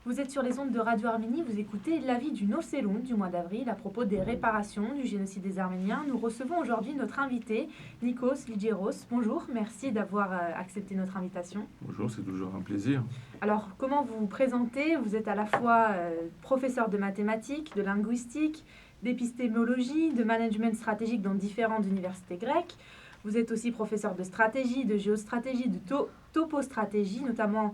Vous êtes sur les ondes de Radio Arménie, vous écoutez l'avis du Nocélon du mois d'avril à propos des réparations du génocide des Arméniens. Nous recevons aujourd'hui notre invité, Nikos Ligéros. Bonjour, merci d'avoir accepté notre invitation. Bonjour, c'est toujours un plaisir. Alors, comment vous vous présentez? Vous êtes à la fois professeur de mathématiques, de linguistique, d'épistémologie, de management stratégique dans différentes universités grecques. Vous êtes aussi professeur de stratégie, de géostratégie, de topostratégie, notamment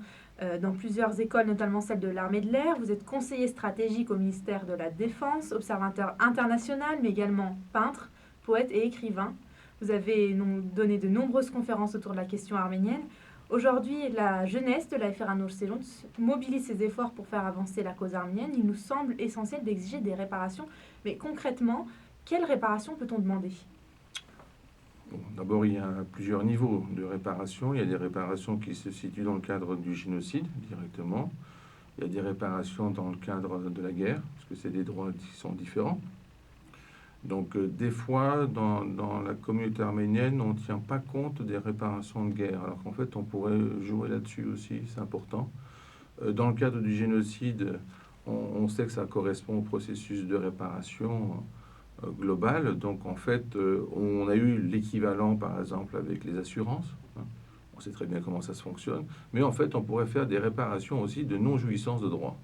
dans plusieurs écoles, notamment celle de l'armée de l'air. Vous êtes conseiller stratégique au ministère de la Défense, observateur international, mais également peintre, poète et écrivain. Vous avez donné de nombreuses conférences autour de la question arménienne. Aujourd'hui, la jeunesse de la FRA Nocélon mobilise ses efforts pour faire avancer la cause arménienne. Il nous semble essentiel d'exiger des réparations. Mais concrètement, quelles réparations peut-on demander ? Bon, d'abord, il y a plusieurs niveaux de réparation. Il y a des réparations qui se situent dans le cadre du génocide, directement. Il y a des réparations dans le cadre de la guerre, parce que c'est des droits qui sont différents. Donc, des fois, dans la communauté arménienne, on ne tient pas compte des réparations de guerre, alors qu'en fait, on pourrait jouer là-dessus aussi, c'est important. Dans le cadre du génocide, on sait que ça correspond au processus de réparation global. Donc, en fait, on a eu l'équivalent, par exemple, avec les assurances. On sait très bien comment ça se fonctionne. Mais en fait, on pourrait faire des réparations aussi de non-jouissance de droit.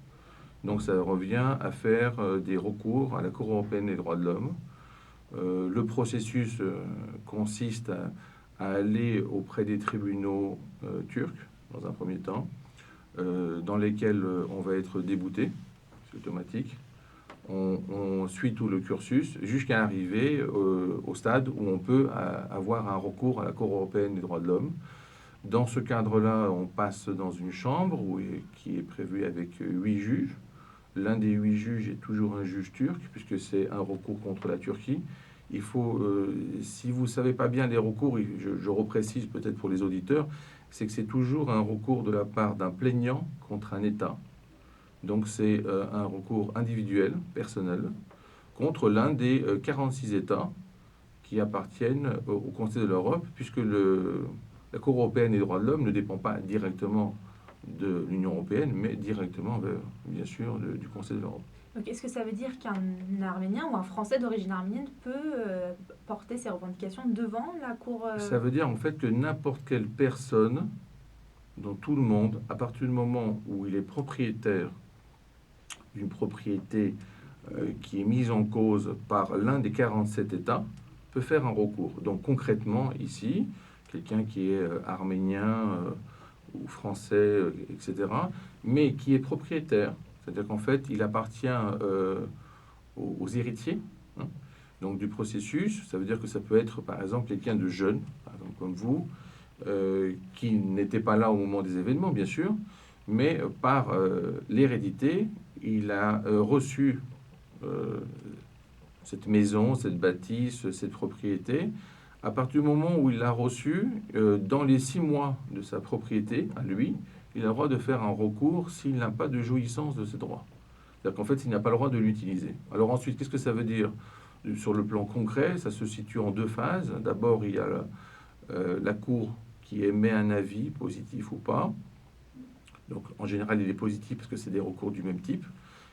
Donc, ça revient à faire des recours à la Cour européenne des droits de l'homme. Le processus consiste à aller auprès des tribunaux turcs, dans un premier temps, dans lesquels on va être débouté, c'est automatique. On suit tout le cursus jusqu'à arriver au stade où on peut avoir un recours à la Cour européenne des droits de l'homme. Dans ce cadre-là, on passe dans une chambre qui est prévue avec 8 juges. L'un des 8 juges est toujours un juge turc, puisque c'est un recours contre la Turquie. Il faut, si vous ne savez pas bien les recours, je reprécise peut-être pour les auditeurs, c'est que c'est toujours un recours de la part d'un plaignant contre un État. Donc c'est un recours individuel, personnel, contre l'un des 46 États qui appartiennent au Conseil de l'Europe, puisque la Cour européenne des droits de l'homme ne dépend pas directement de l'Union européenne, mais directement, bien sûr, du Conseil de l'Europe. Donc, est-ce que ça veut dire qu'un Arménien ou un Français d'origine arménienne peut porter ses revendications devant la Cour Ça veut dire en fait que n'importe quelle personne, dans tout le monde, à partir du moment où il est propriétaire d'une propriété qui est mise en cause par l'un des 47 États, peut faire un recours. Donc concrètement, ici, quelqu'un qui est arménien ou français, etc., mais qui est propriétaire, c'est-à-dire qu'en fait, il appartient aux héritiers, hein, donc du processus. Ça veut dire que ça peut être, par exemple, quelqu'un de jeune, par exemple comme vous, qui n'était pas là au moment des événements, bien sûr, mais par l'hérédité, il a reçu cette maison, cette bâtisse, cette propriété. À partir du moment où il l'a reçue, dans les 6 mois de sa propriété, à lui, il a le droit de faire un recours s'il n'a pas de jouissance de ses droits. C'est-à-dire qu'en fait, il n'a pas le droit de l'utiliser. Alors ensuite, qu'est-ce que ça veut dire sur le plan concret? Ça se situe en 2 phases. D'abord, il y a la Cour qui émet un avis, positif ou pas. Donc en général, il est positif parce que c'est des recours du même type.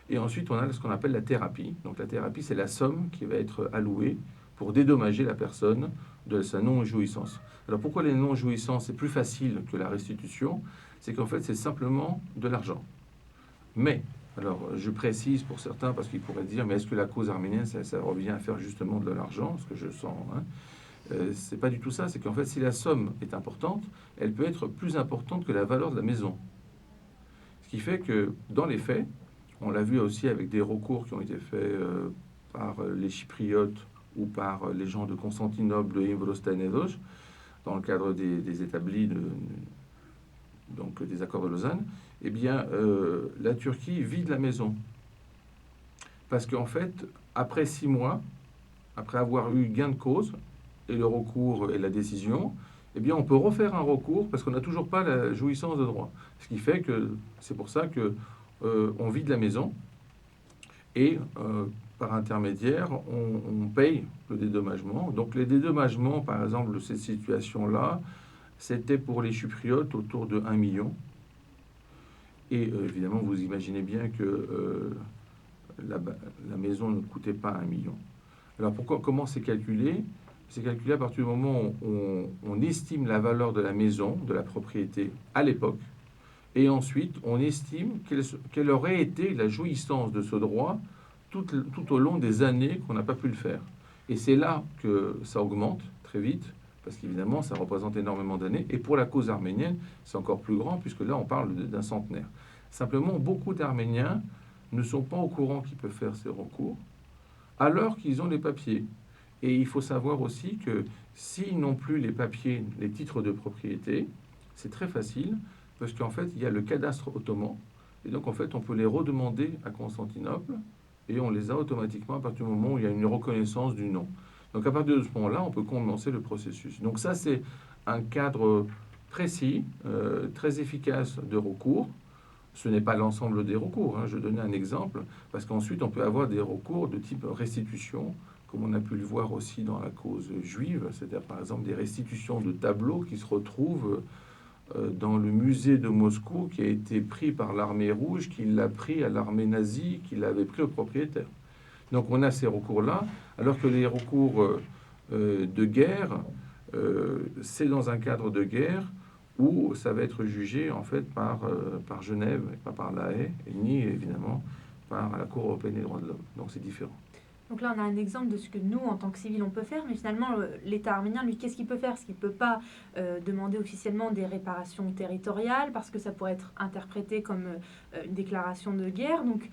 Et ensuite, on a ce qu'on appelle la thérapie. Donc la thérapie, c'est la somme qui va être allouée pour dédommager la personne de sa non-jouissance. Alors pourquoi les non-jouissances, c'est plus facile que la restitution? C'est qu'en fait, c'est simplement de l'argent. Mais, alors je précise pour certains, parce qu'ils pourraient dire, mais est-ce que la cause arménienne, ça revient à faire justement de l'argent, ce que je sens, hein. C'est pas du tout ça, c'est qu'en fait, si la somme est importante, elle peut être plus importante que la valeur de la maison. Ce qui fait que, dans les faits, on l'a vu aussi avec des recours qui ont été faits par les Chypriotes ou par les gens de Constantinople et Ivros-Stanedos, dans le cadre des établis, donc des accords de Lausanne, eh bien, la Turquie vide la maison. Parce qu'en fait, après 6 mois, après avoir eu gain de cause, et le recours et la décision, eh bien, on peut refaire un recours parce qu'on n'a toujours pas la jouissance de droit. Ce qui fait que c'est pour ça que on vide la maison et par intermédiaire, on paye le dédommagement. Donc les dédommagements, par exemple, de cette situation-là, c'était pour les Chypriotes autour de 1 million. Et évidemment, vous imaginez bien que la maison ne coûtait pas 1 million. Alors comment c'est calculé? C'est calculé à partir du moment où on estime la valeur de la maison, de la propriété à l'époque, et ensuite on estime quelle aurait été la jouissance de ce droit tout au long des années qu'on n'a pas pu le faire. Et c'est là que ça augmente très vite, parce qu'évidemment ça représente énormément d'années, et pour la cause arménienne c'est encore plus grand, puisque là on parle d'un centenaire. Simplement, beaucoup d'Arméniens ne sont pas au courant qu'ils peuvent faire ces recours, alors qu'ils ont les papiers. Et il faut savoir aussi que s'ils n'ont plus les papiers, les titres de propriété, c'est très facile, parce qu'en fait, il y a le cadastre ottoman, et donc en fait, on peut les redemander à Constantinople, et on les a automatiquement à partir du moment où il y a une reconnaissance du nom. Donc à partir de ce moment-là, on peut commencer le processus. Donc ça, c'est un cadre précis, très efficace de recours. Ce n'est pas l'ensemble des recours, hein. Je donnais un exemple, parce qu'ensuite on peut avoir des recours de type restitution, comme on a pu le voir aussi dans la cause juive, c'est-à-dire par exemple des restitutions de tableaux qui se retrouvent dans le musée de Moscou, qui a été pris par l'armée rouge, qui l'a pris à l'armée nazie, qui l'avait pris au propriétaire. Donc on a ces recours-là, alors que les recours de guerre, c'est dans un cadre de guerre où ça va être jugé en fait par Genève, et pas par La Haye, et ni évidemment par la Cour européenne des droits de l'homme. Donc c'est différent. Donc là, on a un exemple de ce que nous, en tant que civils, on peut faire, mais finalement, l'État arménien, lui, qu'est-ce qu'il peut faire? Parce qu'il ne peut pas demander officiellement des réparations territoriales, parce que ça pourrait être interprété comme une déclaration de guerre. Donc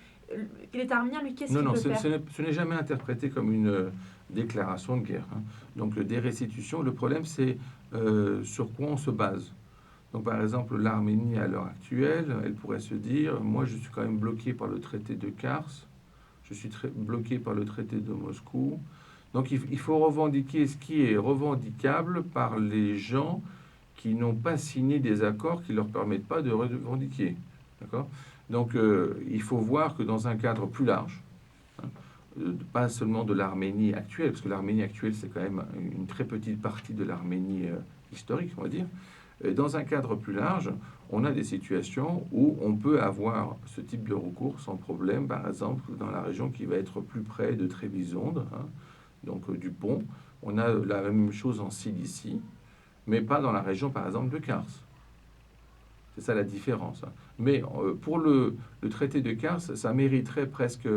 l'État arménien, lui, qu'est-ce qu'il peut faire? Ce n'est jamais interprété comme une déclaration de guerre, hein. Donc des restitutions, le problème c'est sur quoi on se base. Donc par exemple, l'Arménie à l'heure actuelle, elle pourrait se dire, moi je suis quand même bloqué par le traité de Kars, je suis bloqué par le traité de Moscou. Donc il faut revendiquer ce qui est revendicable par les gens qui n'ont pas signé des accords qui ne leur permettent pas de revendiquer. D'accord? Donc il faut voir que dans un cadre plus large, hein, pas seulement de l'Arménie actuelle, parce que l'Arménie actuelle c'est quand même une très petite partie de l'Arménie historique, on va dire. Dans un cadre plus large, on a des situations où on peut avoir ce type de recours sans problème, par exemple dans la région qui va être plus près de Trébizonde, hein, donc du Pont. On a la même chose en Cilicie, mais pas dans la région, par exemple, de Kars. C'est ça la différence, hein. Mais pour le traité de Kars, ça mériterait presque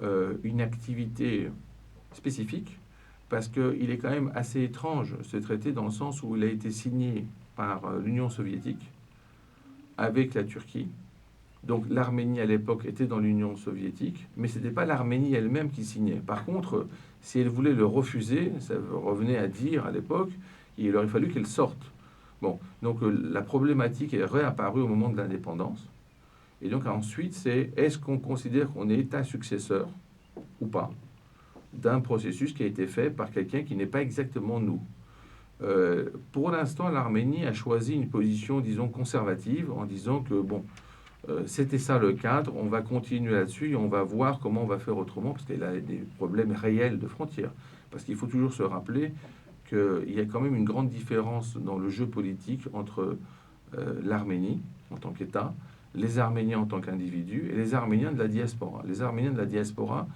une activité spécifique, parce qu'il est quand même assez étrange, ce traité, dans le sens où il a été signé par l'Union soviétique avec la Turquie. Donc l'Arménie à l'époque était dans l'Union soviétique, mais ce n'était pas l'Arménie elle-même qui signait. Par contre, si elle voulait le refuser, ça revenait à dire à l'époque, il aurait fallu qu'elle sorte. Bon, donc la problématique est réapparue au moment de l'indépendance. Et donc ensuite, c'est est-ce qu'on considère qu'on est État successeur ou pas d'un processus qui a été fait par quelqu'un qui n'est pas exactement nous. Pour l'instant, l'Arménie a choisi une position, disons, conservative, en disant que, bon, c'était ça le cadre, on va continuer là-dessus et on va voir comment on va faire autrement, parce qu'elle a des problèmes réels de frontières. Parce qu'il faut toujours se rappeler qu'il y a quand même une grande différence dans le jeu politique entre l'Arménie en tant qu'État, les Arméniens en tant qu'individus et les Arméniens de la diaspora. Les Arméniens de la diaspora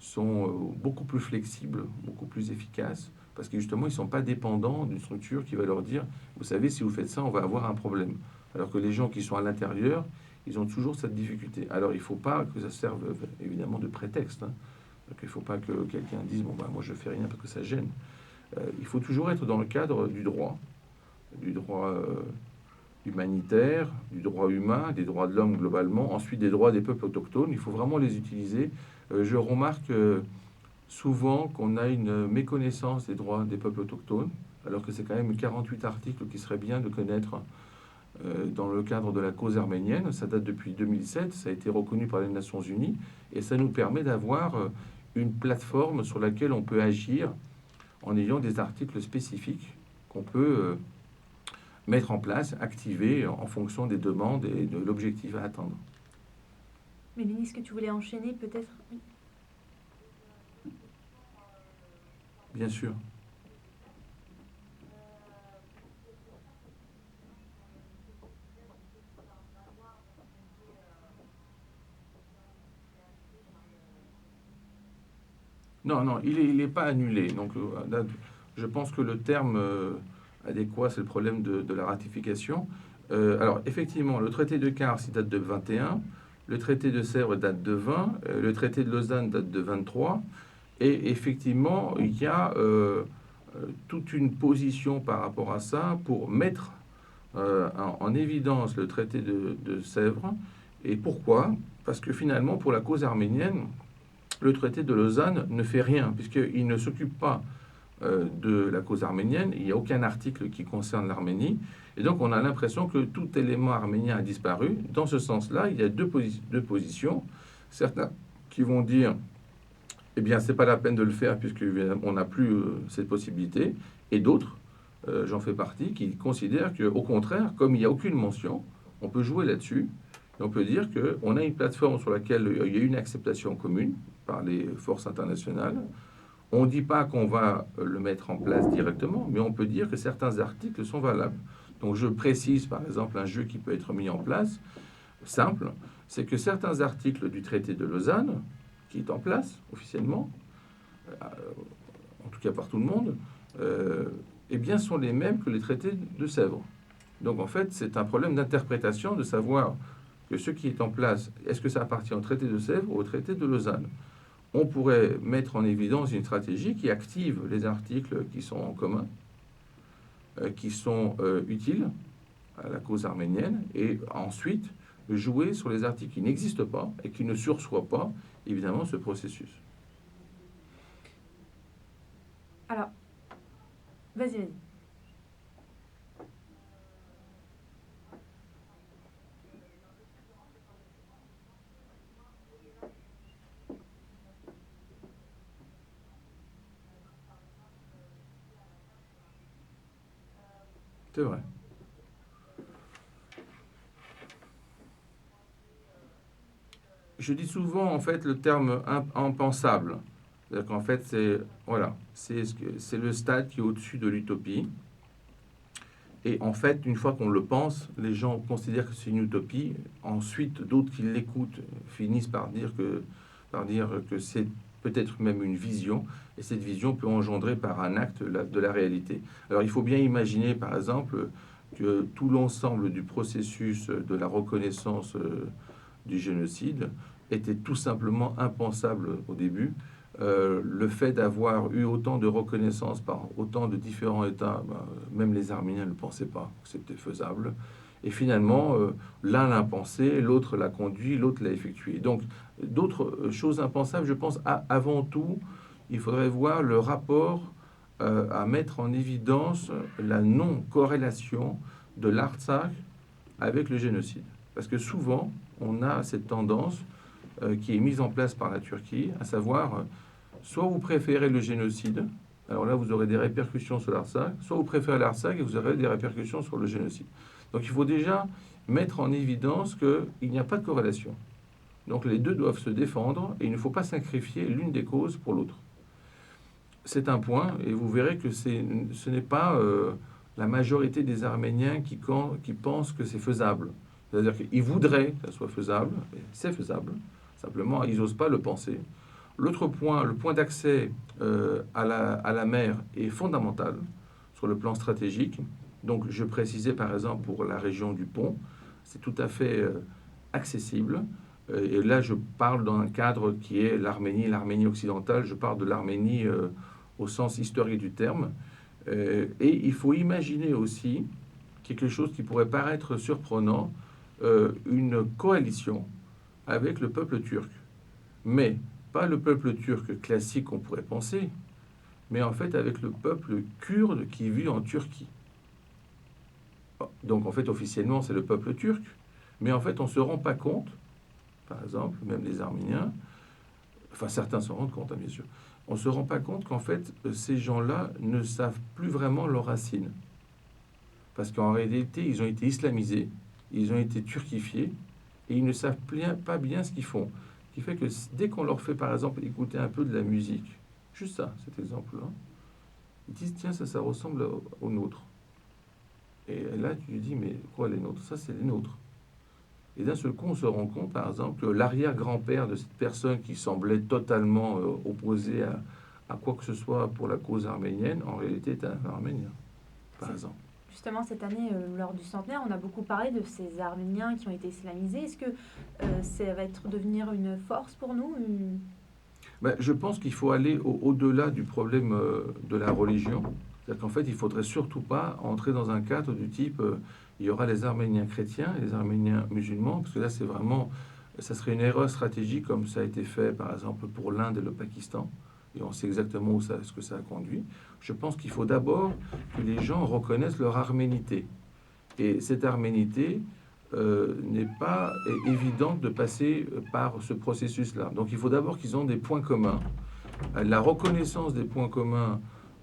sont beaucoup plus flexibles, beaucoup plus efficaces, parce que justement, ils ne sont pas dépendants d'une structure qui va leur dire, vous savez, si vous faites ça, on va avoir un problème. Alors que les gens qui sont à l'intérieur, ils ont toujours cette difficulté. Alors, il ne faut pas que ça serve, évidemment, de prétexte, hein. Donc, il ne faut pas que quelqu'un dise, bon, moi, je ne fais rien parce que ça gêne. Il faut toujours être dans le cadre du droit humanitaire, du droit humain, des droits de l'homme globalement, ensuite des droits des peuples autochtones. Il faut vraiment les utiliser. Je remarque souvent qu'on a une méconnaissance des droits des peuples autochtones, alors que c'est quand même 48 articles qui seraient bien de connaître dans le cadre de la cause arménienne. Ça date depuis 2007, ça a été reconnu par les Nations Unies, et ça nous permet d'avoir une plateforme sur laquelle on peut agir en ayant des articles spécifiques qu'on peut mettre en place, activer en fonction des demandes et de l'objectif à atteindre. Mélanie, est-ce que tu voulais enchaîner peut-être? Oui. Bien sûr. Non, non, il n'est pas annulé. Donc, là, je pense que le terme adéquat, c'est le problème de la ratification. Alors, effectivement, le traité de Cars, il date de 21, le traité de Sèvres date de 20, le traité de Lausanne date de 23, et effectivement, il y a toute une position par rapport à ça pour mettre en évidence le traité de Sèvres. Et pourquoi? Parce que finalement, pour la cause arménienne, le traité de Lausanne ne fait rien, puisqu'il ne s'occupe pas de la cause arménienne. Il n'y a aucun article qui concerne l'Arménie. Et donc, on a l'impression que tout élément arménien a disparu. Dans ce sens-là, il y a deux positions. Certains qui vont dire, eh bien, c'est pas la peine de le faire, puisqu'on n'a plus cette possibilité. Et d'autres, j'en fais partie, qui considèrent qu'au contraire, comme il n'y a aucune mention, on peut jouer là-dessus. Et on peut dire qu'on a une plateforme sur laquelle il y a une acceptation commune par les forces internationales. On ne dit pas qu'on va le mettre en place directement, mais on peut dire que certains articles sont valables. Donc je précise par exemple un jeu qui peut être mis en place, simple, c'est que certains articles du traité de Lausanne, qui est en place officiellement, en tout cas par tout le monde, eh bien sont les mêmes que les traités de Sèvres. Donc en fait c'est un problème d'interprétation de savoir que ce qui est en place, est-ce que ça appartient au traité de Sèvres ou au traité de Lausanne? On pourrait mettre en évidence une stratégie qui active les articles qui sont en commun, qui sont utiles à la cause arménienne, et ensuite jouer sur les articles qui n'existent pas et qui ne sursoient pas, évidemment, ce processus. Alors, vas-y. C'est vrai. Je dis souvent, en fait, le terme impensable. C'est-à-dire qu'en fait, c'est le stade qui est au-dessus de l'utopie. Et en fait, une fois qu'on le pense, les gens considèrent que c'est une utopie. Ensuite, d'autres qui l'écoutent finissent par dire que c'est peut-être même une vision. Et cette vision peut engendrer par un acte de la réalité. Alors, il faut bien imaginer, par exemple, que tout l'ensemble du processus de la reconnaissance du génocide était tout simplement impensable au début. Le fait d'avoir eu autant de reconnaissance par autant de différents États, même les Arméniens ne pensaient pas que c'était faisable. Et finalement, l'un l'a pensé, l'autre l'a conduit, l'autre l'a effectué. Donc, d'autres choses impensables, je pense, avant tout, il faudrait voir le rapport à mettre en évidence la non-corrélation de l'Artsakh avec le génocide. Parce que souvent, on a cette tendance qui est mise en place par la Turquie, à savoir, soit vous préférez le génocide, alors là vous aurez des répercussions sur l'Artsakh, soit vous préférez l'Artsakh et vous aurez des répercussions sur le génocide. Donc il faut déjà mettre en évidence qu'il n'y a pas de corrélation. Donc les deux doivent se défendre et il ne faut pas sacrifier l'une des causes pour l'autre. C'est un point, et vous verrez que ce n'est pas la majorité des Arméniens qui pensent que c'est faisable. C'est-à-dire qu'ils voudraient que ça soit faisable, et c'est faisable, simplement ils n'osent pas le penser. L'autre point, le point d'accès à la mer est fondamental sur le plan stratégique. Donc je précisais par exemple pour la région du Pont, c'est tout à fait accessible. Et là je parle dans un cadre qui est l'Arménie occidentale, je parle de l'Arménie au sens historique du terme. Et il faut imaginer aussi quelque chose qui pourrait paraître surprenant, une coalition avec le peuple turc. Mais pas le peuple turc classique qu'on pourrait penser, mais en fait avec le peuple kurde qui vit en Turquie. Donc en fait officiellement c'est le peuple turc, mais en fait on ne se rend pas compte, par exemple, même les Arméniens, enfin certains s'en rendent compte, hein, bien sûr, on ne se rend pas compte qu'en fait ces gens-là ne savent plus vraiment leurs racines. Parce qu'en réalité ils ont été islamisés, ils ont été turquifiés, et ils ne savent pas bien ce qu'ils font. Ce qui fait que dès qu'on leur fait, par exemple, écouter un peu de la musique, juste ça, cet exemple-là, ils disent, tiens, ça ressemble au nôtre. Et là, tu lui dis, mais quoi les nôtres? Ça, c'est les nôtres. Et d'un seul coup, on se rend compte, par exemple, que l'arrière-grand-père de cette personne qui semblait totalement opposée à quoi que ce soit pour la cause arménienne, en réalité est un Arménien, par exemple. Justement, cette année, lors du centenaire, on a beaucoup parlé de ces Arméniens qui ont été islamisés. Est-ce que ça va devenir une force pour nous? Ben, je pense qu'il faut aller au-delà du problème de la religion. C'est-à-dire qu'en fait, il ne faudrait surtout pas entrer dans un cadre du type il y aura les Arméniens chrétiens et les Arméniens musulmans, parce que là, c'est vraiment, ça serait une erreur stratégique comme ça a été fait, par exemple, pour l'Inde et le Pakistan. Et on sait exactement ce que ça a conduit. Je pense qu'il faut d'abord que les gens reconnaissent leur arménité. Et cette arménité n'est pas évidente de passer par ce processus-là. Donc il faut d'abord qu'ils ont des points communs. La reconnaissance des points communs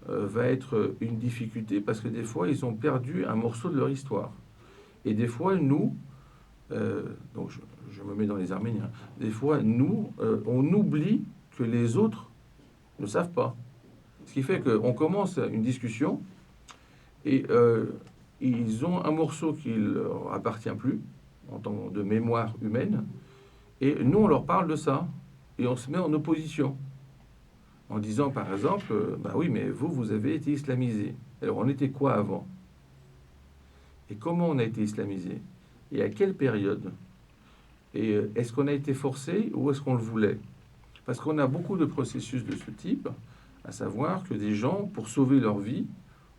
va être une difficulté parce que des fois, ils ont perdu un morceau de leur histoire. Et des fois, nous, donc je me mets dans les Arméniens, des fois, nous, on oublie que les autres ne savent pas. Ce qui fait qu'on commence une discussion et ils ont un morceau qui ne leur appartient plus en tant de mémoire humaine. Et nous, on leur parle de ça. Et on se met en opposition. En disant, par exemple, bah oui, mais vous, vous avez été islamisé. Alors, on était quoi avant? Et comment on a été islamisé? Et à quelle période? Et est-ce qu'on a été forcé ou est-ce qu'on le voulait? Parce qu'on a beaucoup de processus de ce type, à savoir que des gens, pour sauver leur vie,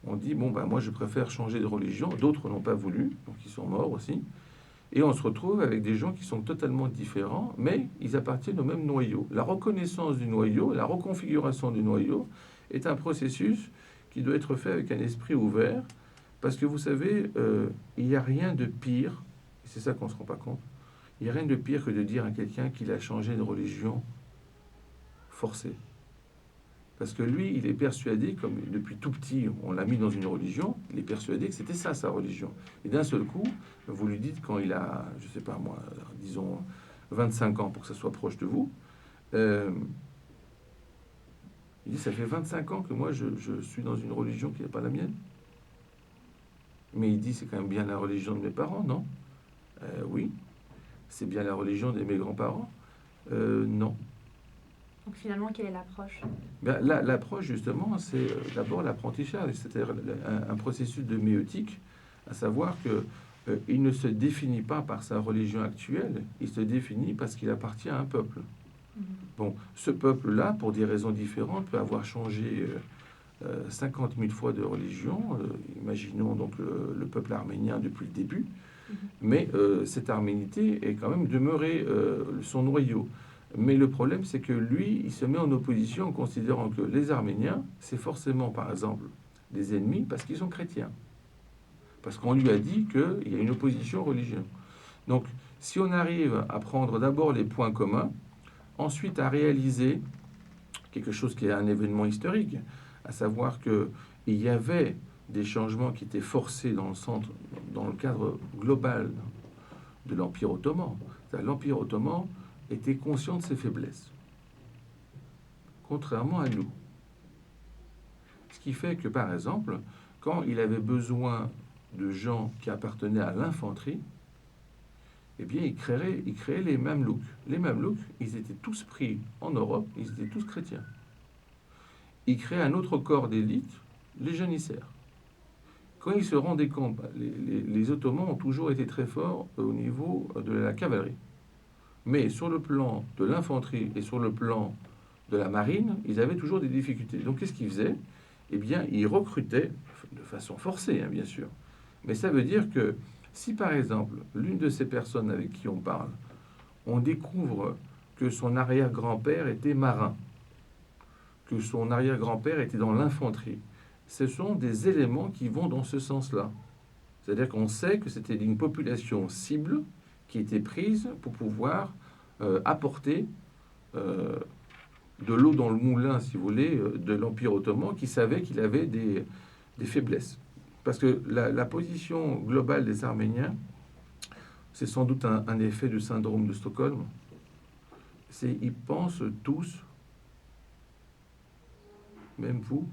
ont dit, bon, ben moi, je préfère changer de religion. D'autres n'ont pas voulu, donc ils sont morts aussi. Et on se retrouve avec des gens qui sont totalement différents, mais ils appartiennent au même noyau. La reconnaissance du noyau, la reconfiguration du noyau est un processus qui doit être fait avec un esprit ouvert, parce que vous savez, il n'y a rien de pire, et c'est ça qu'on ne se rend pas compte, il n'y a rien de pire que de dire à quelqu'un qu'il a changé de religion forcée. Parce que lui, il est persuadé, comme depuis tout petit, on l'a mis dans une religion, il est persuadé que c'était ça, sa religion. Et d'un seul coup, vous lui dites, quand il a, je sais pas moi, disons 25 ans, pour que ça soit proche de vous, il dit, ça fait 25 ans que moi, je suis dans une religion qui n'est pas la mienne. Mais il dit, c'est quand même bien la religion de mes parents, non? Oui. C'est bien la religion de mes grands-parents? Non. Donc finalement, quelle est l'approche? Ben, l'approche, justement, c'est d'abord l'apprentissage, c'est-à-dire un processus de méotique, à savoir que il ne se définit pas par sa religion actuelle, il se définit parce qu'il appartient à un peuple. Bon, ce peuple-là, pour des raisons différentes, peut avoir changé 50 000 fois de religion. Imaginons donc le peuple arménien depuis le début, mais cette arménité est quand même demeurée son noyau. Mais le problème, c'est que lui, il se met en opposition en considérant que les Arméniens, c'est forcément, par exemple, des ennemis parce qu'ils sont chrétiens. Parce qu'on lui a dit qu'il y a une opposition religieuse. Donc, si on arrive à prendre d'abord les points communs, ensuite à réaliser quelque chose qui est un événement historique, à savoir qu'il y avait des changements qui étaient forcés dans le centre, dans le cadre global de l'Empire ottoman. L'Empire ottoman était conscient de ses faiblesses, contrairement à nous. Ce qui fait que, par exemple, quand il avait besoin de gens qui appartenaient à l'infanterie, eh bien, il créait les Mamelouks. Les Mamelouks, ils étaient tous pris en Europe, ils étaient tous chrétiens. Il créait un autre corps d'élite, les janissaires. Quand ils se rendaient compte, les Ottomans ont toujours été très forts au niveau de la cavalerie. Mais sur le plan de l'infanterie et sur le plan de la marine, ils avaient toujours des difficultés. Donc qu'est-ce qu'ils faisaient? Eh bien, ils recrutaient, de façon forcée, hein, bien sûr. Mais ça veut dire que si, par exemple, l'une de ces personnes avec qui on parle, on découvre que son arrière-grand-père était marin, que son arrière-grand-père était dans l'infanterie, ce sont des éléments qui vont dans ce sens-là. C'est-à-dire qu'on sait que c'était une population cible qui était prise pour pouvoir apporter de l'eau dans le moulin, si vous voulez, de l'Empire ottoman, qui savait qu'il avait des faiblesses. Parce que la position globale des Arméniens, c'est sans doute un effet du syndrome de Stockholm. Ils pensent tous, même vous,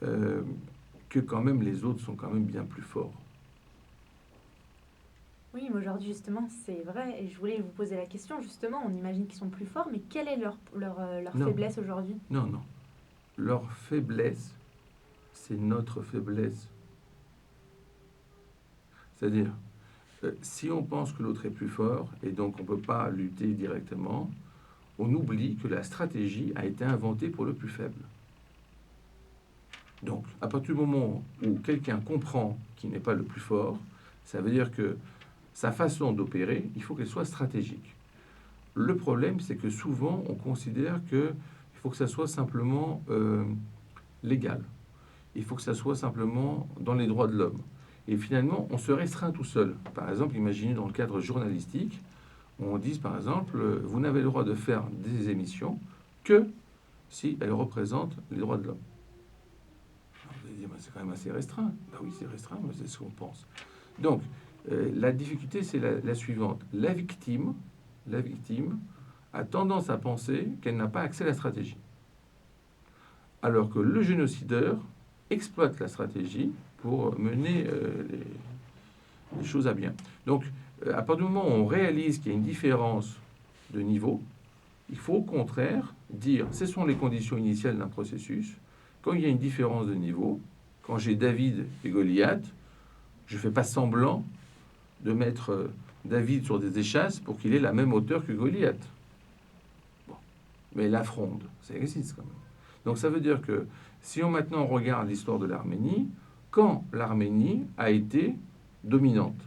que quand même les autres sont quand même bien plus forts. Oui, mais aujourd'hui, justement, c'est vrai. Et je voulais vous poser la question, justement, on imagine qu'ils sont plus forts, mais quelle est leur Non, faiblesse aujourd'hui? non, non. Leur faiblesse, c'est notre faiblesse. C'est-à-dire, si on pense que l'autre est plus fort, et donc on ne peut pas lutter directement, on oublie que la stratégie a été inventée pour le plus faible. Donc, à partir du moment où quelqu'un comprend qu'il n'est pas le plus fort, ça veut dire que sa façon d'opérer, il faut qu'elle soit stratégique. Le problème, c'est que souvent, on considère qu'il faut que ça soit simplement légal. Il faut que ça soit simplement dans les droits de l'homme. Et finalement, on se restreint tout seul. Par exemple, imaginez dans le cadre journalistique, on dit par exemple, vous n'avez le droit de faire des émissions que si elles représentent les droits de l'homme. Vous allez dire, c'est quand même assez restreint. Ben oui, c'est restreint, mais c'est ce qu'on pense. Donc, la difficulté, c'est la suivante. La victime a tendance à penser qu'elle n'a pas accès à la stratégie. Alors que le génocideur exploite la stratégie pour mener les choses à bien. Donc, à partir du moment où on réalise qu'il y a une différence de niveau, il faut au contraire dire, ce sont les conditions initiales d'un processus. Quand il y a une différence de niveau, quand j'ai David et Goliath, je ne fais pas semblant de mettre David sur des échasses pour qu'il ait la même hauteur que Goliath. Bon. Mais la fronde, ça existe quand même. Donc ça veut dire que si on maintenant regarde l'histoire de l'Arménie, quand l'Arménie a été dominante?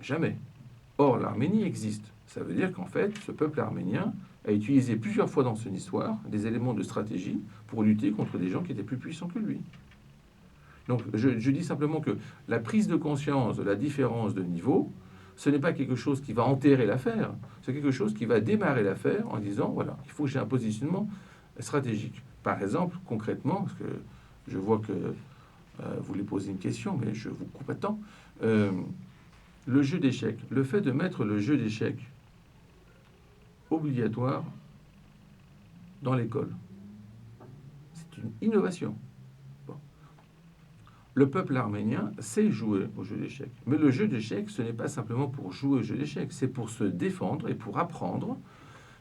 Jamais. Or, l'Arménie existe. Ça veut dire qu'en fait, ce peuple arménien a utilisé plusieurs fois dans son histoire des éléments de stratégie pour lutter contre des gens qui étaient plus puissants que lui. Donc je dis simplement que la prise de conscience de la différence de niveau, ce n'est pas quelque chose qui va enterrer l'affaire, c'est quelque chose qui va démarrer l'affaire en disant, voilà, il faut que j'ai un positionnement stratégique. Par exemple, concrètement, parce que je vois que vous voulez poser une question, mais je vous coupe à temps, le jeu d'échecs, le fait de mettre le jeu d'échecs obligatoire dans l'école, c'est une innovation. Le peuple arménien sait jouer au jeu d'échecs. Mais le jeu d'échecs, ce n'est pas simplement pour jouer au jeu d'échecs, c'est pour se défendre et pour apprendre,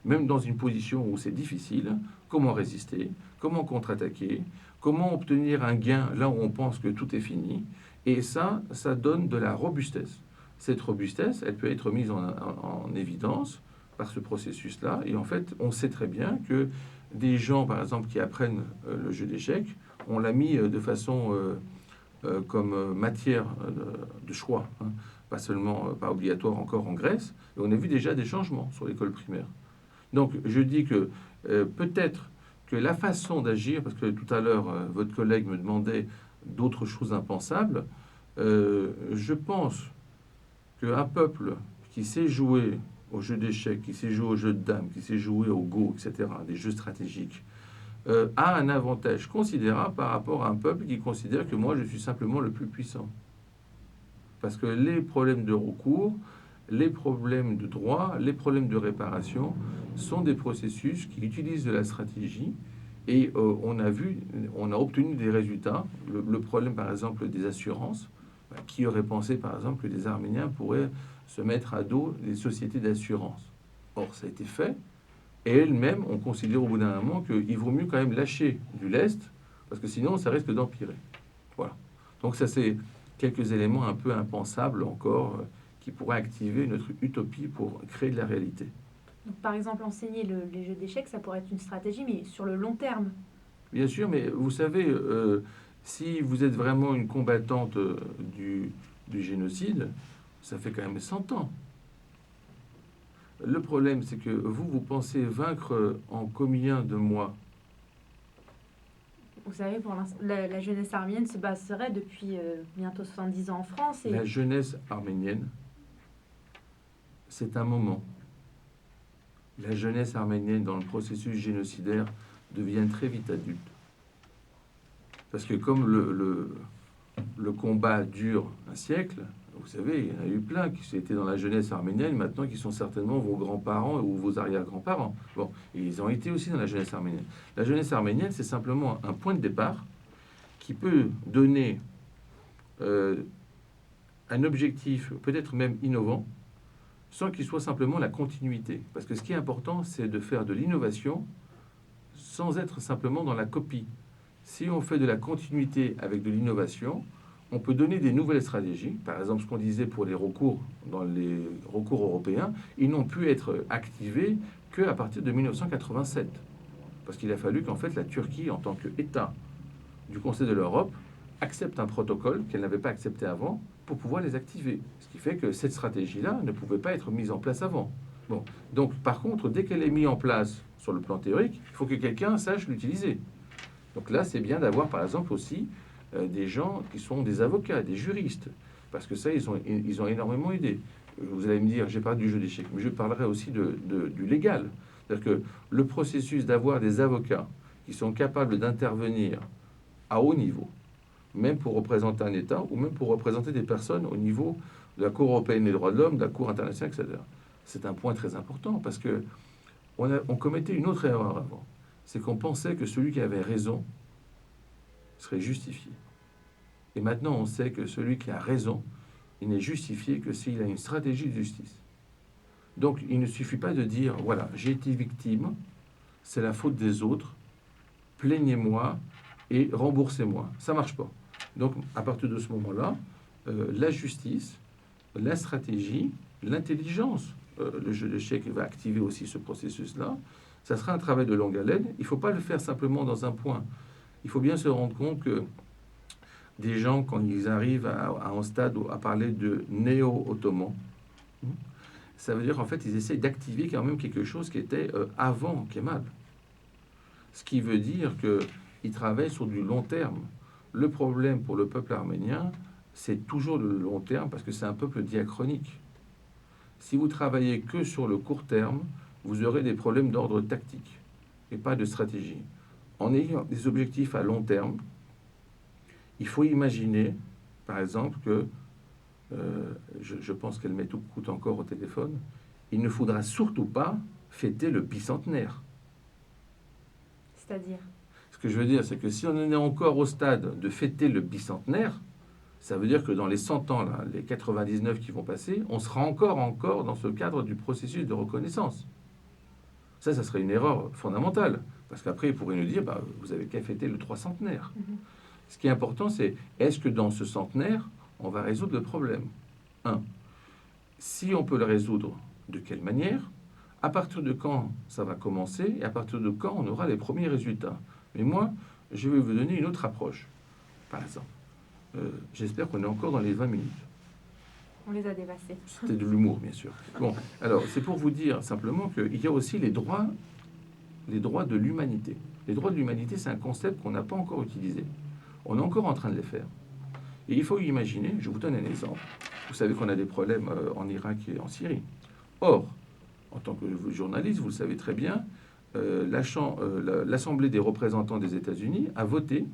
même dans une position où c'est difficile, comment résister, comment contre-attaquer, comment obtenir un gain là où on pense que tout est fini. Et ça donne de la robustesse. Cette robustesse, elle peut être mise en évidence par ce processus-là. Et en fait, on sait très bien que des gens, par exemple, qui apprennent le jeu d'échecs, on l'a mis de façon comme matière de choix, hein, pas seulement pas obligatoire encore en Grèce. Et on a vu déjà des changements sur l'école primaire. Donc je dis que peut-être que la façon d'agir, parce que tout à l'heure votre collègue me demandait d'autres choses impensables, je pense qu'un peuple qui sait jouer au jeu d'échecs, qui sait jouer au jeu de dames, qui sait jouer au Go, etc., des jeux stratégiques, a un avantage considérable par rapport à un peuple qui considère que moi je suis simplement le plus puissant. Parce que les problèmes de recours, les problèmes de droit, les problèmes de réparation sont des processus qui utilisent de la stratégie et on a obtenu des résultats. Le problème par exemple des assurances, qui aurait pensé par exemple que les Arméniens pourraient se mettre à dos des sociétés d'assurance. Or ça a été fait. Et elles-mêmes, on considère au bout d'un moment qu'il vaut mieux quand même lâcher du lest, parce que sinon, ça risque d'empirer. Voilà. Donc ça, c'est quelques éléments un peu impensables encore, qui pourraient activer notre utopie pour créer de la réalité. Donc, par exemple, enseigner les jeux d'échecs, ça pourrait être une stratégie, mais sur le long terme. Bien sûr, mais vous savez, si vous êtes vraiment une combattante du génocide, ça fait quand même 100 ans. Le problème, c'est que vous pensez vaincre en combien de mois? Vous savez, pour la jeunesse arménienne se baserait depuis bientôt 70 ans en France. La jeunesse arménienne, c'est un moment. La jeunesse arménienne, dans le processus génocidaire, devient très vite adulte. Parce que comme le combat dure un siècle, vous savez, il y en a eu plein qui étaient dans la jeunesse arménienne, maintenant qui sont certainement vos grands-parents ou vos arrière-grands-parents. Bon, et ils ont été aussi dans la jeunesse arménienne. La jeunesse arménienne, c'est simplement un point de départ qui peut donner un objectif peut-être même innovant, sans qu'il soit simplement la continuité. Parce que ce qui est important, c'est de faire de l'innovation sans être simplement dans la copie. Si on fait de la continuité avec de l'innovation, on peut donner des nouvelles stratégies. Par exemple, ce qu'on disait pour les recours, dans les recours européens, ils n'ont pu être activés qu'à partir de 1987. Parce qu'il a fallu qu'en fait la Turquie, en tant qu'État du Conseil de l'Europe, accepte un protocole qu'elle n'avait pas accepté avant pour pouvoir les activer. Ce qui fait que cette stratégie-là ne pouvait pas être mise en place avant. Bon. Donc, par contre, dès qu'elle est mise en place sur le plan théorique, il faut que quelqu'un sache l'utiliser. Donc là, c'est bien d'avoir, par exemple, aussi des gens qui sont des avocats, des juristes, parce que ça, ils ont énormément aidé. Vous allez me dire, j'ai parlé du jeu d'échecs, mais je parlerai aussi du légal. C'est-à-dire que le processus d'avoir des avocats qui sont capables d'intervenir à haut niveau, même pour représenter un État ou même pour représenter des personnes au niveau de la Cour européenne des droits de l'homme, de la Cour internationale, etc. C'est un point très important parce que on commettait une autre erreur avant. C'est qu'on pensait que celui qui avait raison serait justifié. Et maintenant, on sait que celui qui a raison, il n'est justifié que s'il a une stratégie de justice. Donc, il ne suffit pas de dire, voilà, j'ai été victime, c'est la faute des autres, plaignez-moi et remboursez-moi. Ça ne marche pas. Donc, à partir de ce moment-là, la justice, la stratégie, l'intelligence, le jeu d'échecs va activer aussi ce processus-là. Ça sera un travail de longue haleine. Il ne faut pas le faire simplement dans un point. Il faut bien se rendre compte que des gens, quand ils arrivent à un stade à parler de néo-ottoman, ça veut dire qu'en fait, ils essayent d'activer quand même quelque chose qui était avant Kemal. Ce qui veut dire qu'ils travaillent sur du long terme. Le problème pour le peuple arménien, c'est toujours le long terme parce que c'est un peuple diachronique. Si vous travaillez que sur le court terme, vous aurez des problèmes d'ordre tactique et pas de stratégie. En ayant des objectifs à long terme, il faut imaginer, par exemple, que, je pense qu'elle m'écoute encore au téléphone, il ne faudra surtout pas fêter le bicentenaire. C'est-à-dire ? Ce que je veux dire, c'est que si on en est encore au stade de fêter le bicentenaire, ça veut dire que dans les 100 ans, là, les 99 qui vont passer, on sera encore dans ce cadre du processus de reconnaissance. Ça serait une erreur fondamentale. Parce qu'après, ils pourraient nous dire, bah, vous avez qu'à fêter le 300e. Ce qui est important, c'est est-ce que dans ce centenaire, on va résoudre le problème? Si on peut le résoudre, de quelle manière? À partir de quand ça va commencer? Et à partir de quand on aura les premiers résultats? Mais moi, je vais vous donner une autre approche, par exemple. J'espère qu'on est encore dans les 20 minutes. On les a dépassés. C'était de l'humour, bien sûr. Bon, alors, c'est pour vous dire simplement qu'il y a aussi les droits de l'humanité. Les droits de l'humanité, c'est un concept qu'on n'a pas encore utilisé. On est encore en train de les faire. Et il faut imaginer, je vous donne un exemple. Vous savez qu'on a des problèmes en Irak et en Syrie. Or, en tant que journaliste, vous le savez très bien, l'Assemblée des représentants des États-Unis a voté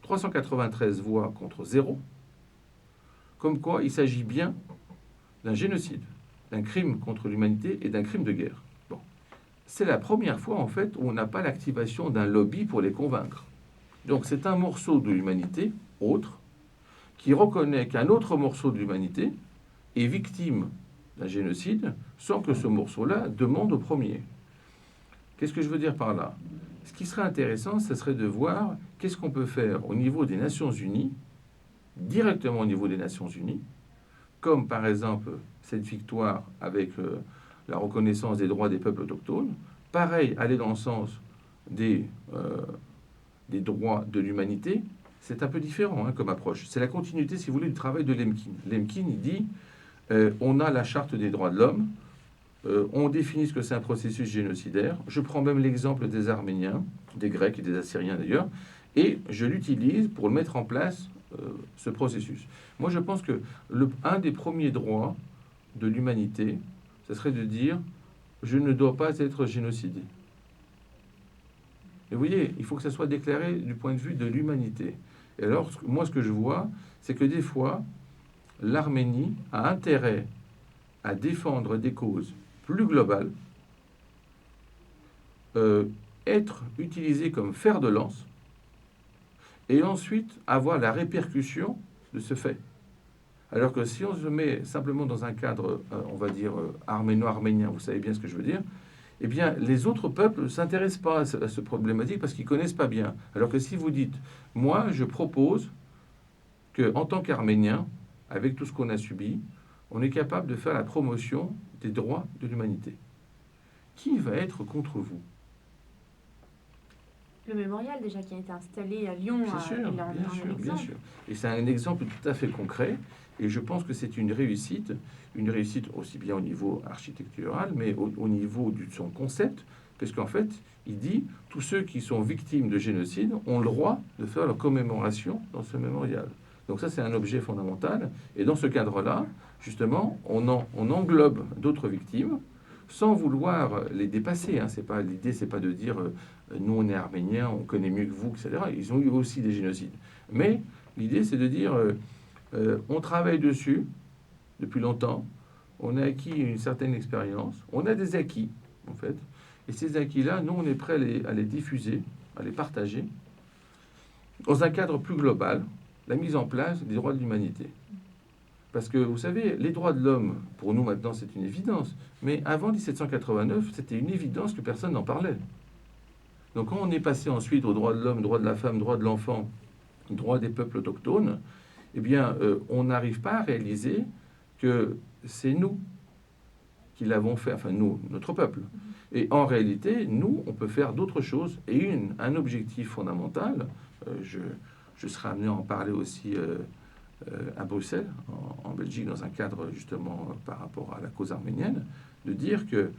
393 voix contre 0, comme quoi il s'agit bien d'un génocide, d'un crime contre l'humanité et d'un crime de guerre. Bon. C'est la première fois, en fait, où on n'a pas l'activation d'un lobby pour les convaincre. Donc c'est un morceau de l'humanité, autre, qui reconnaît qu'un autre morceau de l'humanité est victime d'un génocide sans que ce morceau-là demande au premier. Qu'est-ce que je veux dire par là? Ce qui serait intéressant, ce serait de voir qu'est-ce qu'on peut faire au niveau des Nations Unies, directement au niveau des Nations Unies, comme par exemple cette victoire avec la reconnaissance des droits des peuples autochtones. Pareil, aller dans le sens des droits de l'humanité, c'est un peu différent comme approche. C'est la continuité, si vous voulez, du travail de Lemkin. Lemkin, il dit on a la charte des droits de l'homme, on définit ce que c'est un processus génocidaire. Je prends même l'exemple des Arméniens, des Grecs et des Assyriens d'ailleurs, et je l'utilise pour mettre en place ce processus. Moi, je pense que un des premiers droits de l'humanité, ce serait de dire je ne dois pas être génocidé. Et vous voyez, il faut que ça soit déclaré du point de vue de l'humanité. Et alors, moi, ce que je vois, c'est que des fois, l'Arménie a intérêt à défendre des causes plus globales, être utilisée comme fer de lance, et ensuite avoir la répercussion de ce fait. Alors que si on se met simplement dans un cadre, on va dire, arméno-arménien, vous savez bien ce que je veux dire, eh bien, les autres peuples ne s'intéressent pas à ce problématique parce qu'ils ne connaissent pas bien. Alors que si vous dites, moi, je propose qu'en tant qu'Arménien, avec tout ce qu'on a subi, on est capable de faire la promotion des droits de l'humanité. Qui va être contre vous? Le mémorial, déjà, qui a été installé à Lyon, C'est sûr, il en bien est sûr, un bien exemple. sûr. Et c'est un exemple tout à fait concret. Et je pense que c'est une réussite aussi bien au niveau architectural, mais au niveau de son concept, parce qu'en fait, il dit tous ceux qui sont victimes de génocide ont le droit de faire leur commémoration dans ce mémorial. Donc ça, c'est un objet fondamental. Et dans ce cadre-là, justement, on englobe d'autres victimes sans vouloir les dépasser. Hein. L'idée, c'est pas de dire nous, on est arméniens, on connaît mieux que vous, etc. Ils ont eu aussi des génocides. Mais l'idée, c'est de dire on travaille dessus depuis longtemps, on a acquis une certaine expérience, on a des acquis, en fait. Et ces acquis-là, nous, on est prêt à les diffuser, à les partager, dans un cadre plus global, la mise en place des droits de l'humanité. Parce que, vous savez, les droits de l'homme, pour nous maintenant, c'est une évidence. Mais avant 1789, c'était une évidence que personne n'en parlait. Donc quand on est passé ensuite aux droits de l'homme, droits de la femme, droits de l'enfant, droits des peuples autochtones, eh bien, on n'arrive pas à réaliser que c'est nous qui l'avons fait, enfin nous, notre peuple. Et en réalité, nous, on peut faire d'autres choses. Et un objectif fondamental, je serai amené à en parler aussi à Bruxelles, en Belgique, dans un cadre justement par rapport à la cause arménienne, de dire que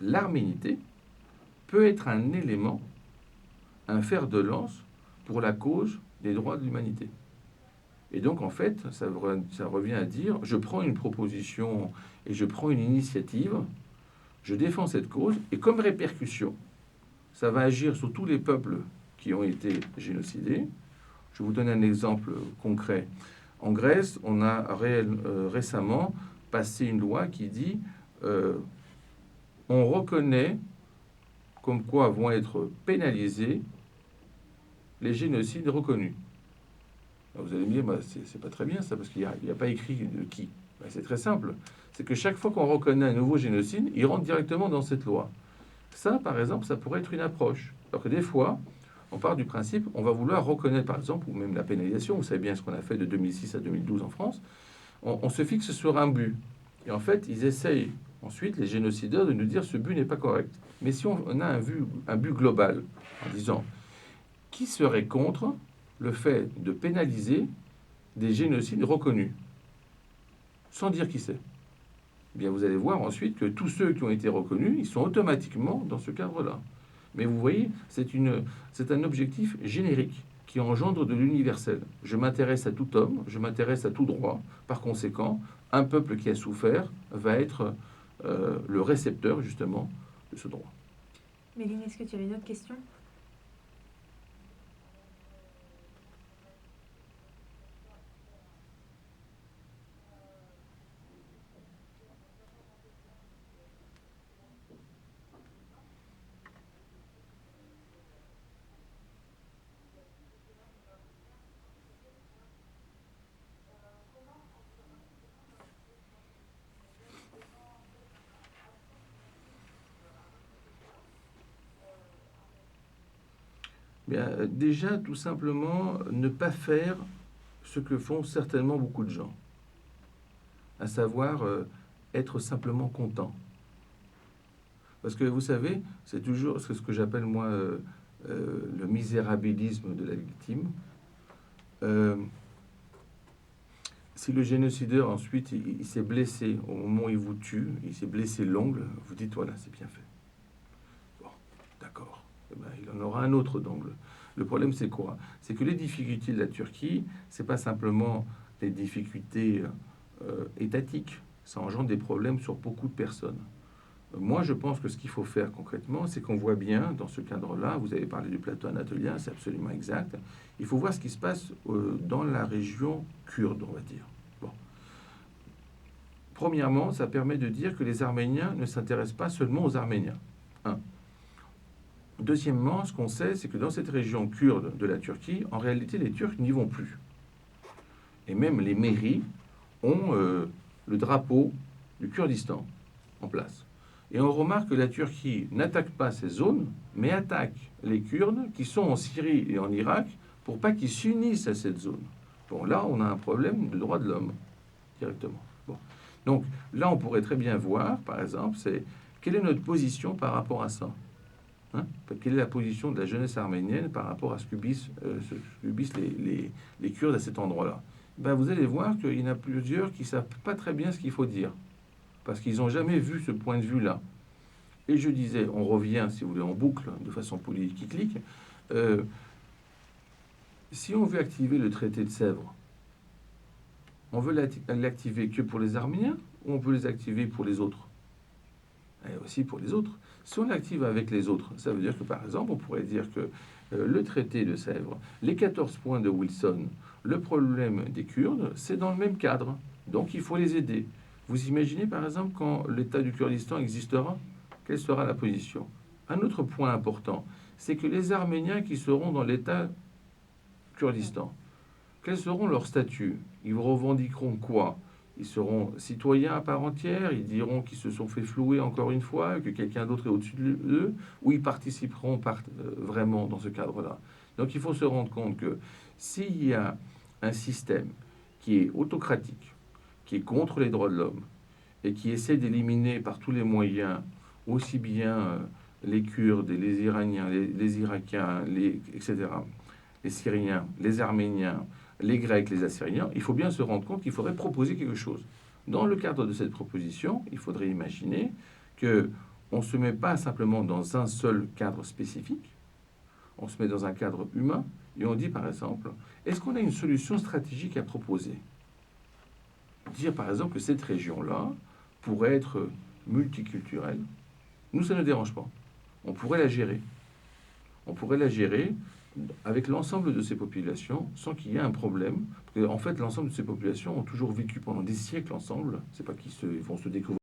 l'arménité peut être un élément, un fer de lance pour la cause des droits de l'humanité. Et donc, en fait, ça revient à dire, je prends une proposition et je prends une initiative, je défends cette cause, et comme répercussion, ça va agir sur tous les peuples qui ont été génocidés. Je vous donne un exemple concret. En Grèce, on a récemment passé une loi qui dit on reconnaît comme quoi vont être pénalisés les génocides reconnus. Alors vous allez me dire, bah, c'est pas très bien ça, parce qu'il n'y a pas écrit de qui. Bah, c'est très simple. C'est que chaque fois qu'on reconnaît un nouveau génocide, il rentre directement dans cette loi. Ça, par exemple, ça pourrait être une approche. Alors que des fois, on part du principe, on va vouloir reconnaître, par exemple, ou même la pénalisation, vous savez bien ce qu'on a fait de 2006 à 2012 en France, on se fixe sur un but. Et en fait, ils essayent ensuite, les génocideurs, de nous dire ce but n'est pas correct. Mais si on a un but global, en disant qui serait contre le fait de pénaliser des génocides reconnus, sans dire qui c'est, eh bien vous allez voir ensuite que tous ceux qui ont été reconnus, ils sont automatiquement dans ce cadre-là. Mais vous voyez, c'est un objectif générique qui engendre de l'universel. Je m'intéresse à tout homme, je m'intéresse à tout droit. Par conséquent, un peuple qui a souffert va être le récepteur, justement, de ce droit. Méline, est-ce que tu avais une autre question ? Bien, déjà, tout simplement, ne pas faire ce que font certainement beaucoup de gens, à savoir être simplement content. Parce que vous savez, c'est toujours ce que j'appelle moi le misérabilisme de la victime. Si le génocideur ensuite il s'est blessé au moment où il vous tue, il s'est blessé l'ongle, vous dites voilà, c'est bien fait. Bon, d'accord. Eh ben, il en aura un autre d'ongle. Le problème, c'est quoi? C'est que les difficultés de la Turquie, c'est pas simplement des difficultés étatiques, ça engendre des problèmes sur beaucoup de personnes. Moi, je pense que ce qu'il faut faire concrètement, c'est qu'on voit bien, dans ce cadre-là, vous avez parlé du plateau anatolien, c'est absolument exact, il faut voir ce qui se passe dans la région kurde, on va dire. Bon. Premièrement, ça permet de dire que les Arméniens ne s'intéressent pas seulement aux Arméniens. Un. Deuxièmement, ce qu'on sait, c'est que dans cette région kurde de la Turquie, en réalité, les Turcs n'y vont plus. Et même les mairies ont le drapeau du Kurdistan en place. Et on remarque que la Turquie n'attaque pas ces zones, mais attaque les Kurdes qui sont en Syrie et en Irak pour pas qu'ils s'unissent à cette zone. Bon, là, on a un problème de droits de l'homme, directement. Bon. Donc, là, on pourrait très bien voir, par exemple, c'est quelle est notre position par rapport à ça. Hein? Quelle est la position de la jeunesse arménienne par rapport à ce que subissent les Kurdes à cet endroit-là? Ben, vous allez voir qu'il y en a plusieurs qui ne savent pas très bien ce qu'il faut dire, parce qu'ils n'ont jamais vu ce point de vue-là. Et je disais, on revient, si vous voulez, en boucle, de façon politique, si on veut activer le traité de Sèvres, on veut l'activer que pour les Arméniens ou on peut les activer pour les autres? Et aussi pour les autres. Si on l'active avec les autres, ça veut dire que, par exemple, on pourrait dire que le traité de Sèvres, les 14 points de Wilson, le problème des Kurdes, c'est dans le même cadre. Donc, il faut les aider. Vous imaginez, par exemple, quand l'État du Kurdistan existera, quelle sera la position? Un autre point important, c'est que les Arméniens qui seront dans l'État Kurdistan, quels seront leurs statuts? Ils revendiqueront quoi? Ils seront citoyens à part entière, ils diront qu'ils se sont fait flouer encore une fois, que quelqu'un d'autre est au-dessus d'eux, ou ils participeront vraiment dans ce cadre-là. Donc il faut se rendre compte que s'il y a un système qui est autocratique, qui est contre les droits de l'homme, et qui essaie d'éliminer par tous les moyens, aussi bien les Kurdes, les Iraniens, les Irakiens, etc., les Syriens, les Arméniens, les Grecs, les Assyriens, il faut bien se rendre compte qu'il faudrait proposer quelque chose. Dans le cadre de cette proposition, il faudrait imaginer que on ne se met pas simplement dans un seul cadre spécifique, on se met dans un cadre humain et on dit par exemple, est-ce qu'on a une solution stratégique à proposer? Dire par exemple que cette région-là pourrait être multiculturelle, nous ça ne dérange pas. On pourrait la gérer. On pourrait la gérer avec l'ensemble de ces populations sans qu'il y ait un problème. Parce qu'en fait, l'ensemble de ces populations ont toujours vécu pendant des siècles ensemble. C'est pas qu'ils vont se découvrir